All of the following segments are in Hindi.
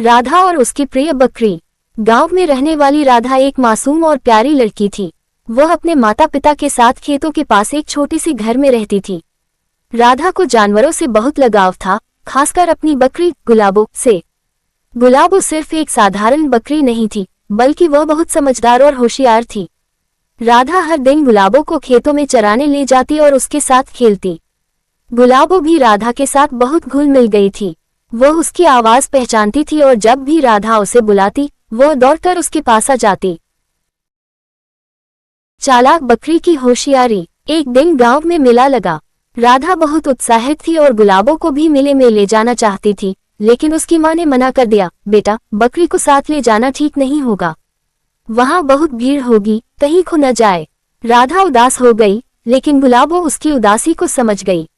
राधा और उसकी प्रिय बकरी। गांव में रहने वाली राधा एक मासूम और प्यारी लड़की थी। वह अपने माता पिता के साथ खेतों के पास एक छोटी सी घर में रहती थी। राधा को जानवरों से बहुत लगाव था, खासकर अपनी बकरी गुलाबो से। गुलाबो सिर्फ एक साधारण बकरी नहीं थी, बल्कि वह बहुत समझदार और होशियार थी। राधा हर दिन गुलाबो को खेतों में चराने ले जाती और उसके साथ खेलती। गुलाबो भी राधा के साथ बहुत घुल मिल गई थी। वह उसकी आवाज पहचानती थी और जब भी राधा उसे बुलाती, वह दौड़कर उसके पास आ जाती। चालाक बकरी की होशियारी। एक दिन गांव में मेला लगा। राधा बहुत उत्साहित थी और गुलाबो को भी मेले में ले जाना चाहती थी, लेकिन उसकी माँ ने मना कर दिया, बेटा, बकरी को साथ ले जाना ठीक नहीं होगा। वहां बहुत भीड़ होगी, कहीं खो न जाए। राधा उदास हो गई, लेकिन गुलाबो उसकी उदासी को समझ गई।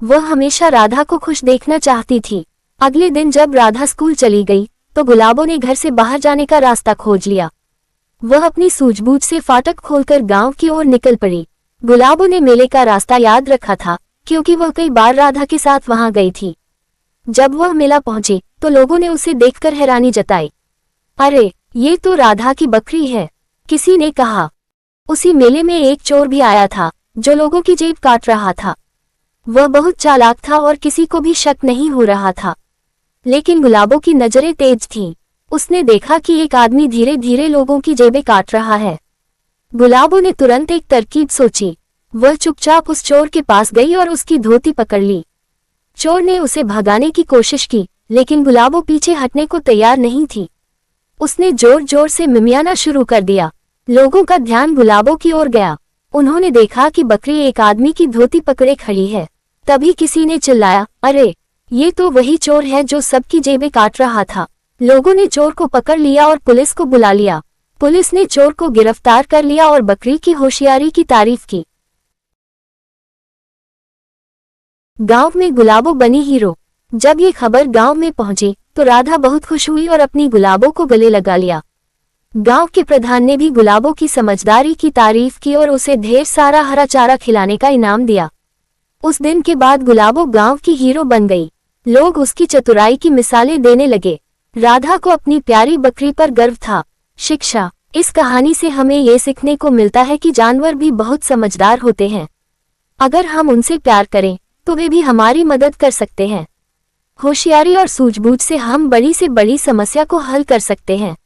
वह हमेशा राधा को खुश देखना चाहती थी। अगले दिन जब राधा स्कूल चली गई, तो गुलाबो ने घर से बाहर जाने का रास्ता खोज लिया। वह अपनी सूझबूझ से फाटक खोलकर गांव की ओर निकल पड़ी। गुलाबो ने मेले का रास्ता याद रखा था, क्योंकि वह कई बार राधा के साथ वहां गई थी। जब वह मेला पहुंची, तो लोगों ने उसे देखकर हैरानी जताई। अरे, ये तो राधा की बकरी है, किसी ने कहा। उसी मेले में एक चोर भी आया था, जो लोगों की जेब काट रहा था। वह बहुत चालाक था और किसी को भी शक नहीं हो रहा था। लेकिन गुलाबो की नजरें तेज थीं। उसने देखा कि एक आदमी धीरे धीरे लोगों की जेबें काट रहा है। गुलाबो ने तुरंत एक तरकीब सोची। वह चुपचाप उस चोर के पास गई और उसकी धोती पकड़ ली। चोर ने उसे भगाने की कोशिश की, लेकिन गुलाबो पीछे हटने को तैयार नहीं थी। उसने जोर जोर से मिमियाना शुरू कर दिया। लोगों का ध्यान गुलाबो की ओर गया। उन्होंने देखा कि बकरी एक आदमी की धोती पकड़े खड़ी है। तभी किसी ने चिल्लाया, अरे, ये तो वही चोर है जो सबकी जेबें काट रहा था। लोगों ने चोर को पकड़ लिया और पुलिस को बुला लिया। पुलिस ने चोर को गिरफ्तार कर लिया और बकरी की होशियारी की तारीफ की। गांव में गुलाबो बनी हीरो। जब ये खबर गांव में पहुंची, तो राधा बहुत खुश हुई और अपनी गुलाबो को गले लगा लिया। गांव के प्रधान ने भी गुलाबो की समझदारी की तारीफ की और उसे ढेर सारा हरा चारा खिलाने का इनाम दिया। उस दिन के बाद गुलाबो गांव की हीरो बन गई। लोग उसकी चतुराई की मिसालें देने लगे। राधा को अपनी प्यारी बकरी पर गर्व था। शिक्षा। इस कहानी से हमें ये सीखने को मिलता है कि जानवर भी बहुत समझदार होते हैं। अगर हम उनसे प्यार करें, तो वे भी हमारी मदद कर सकते हैं। होशियारी और सूझबूझ से हम बड़ी से बड़ी समस्या को हल कर सकते हैं।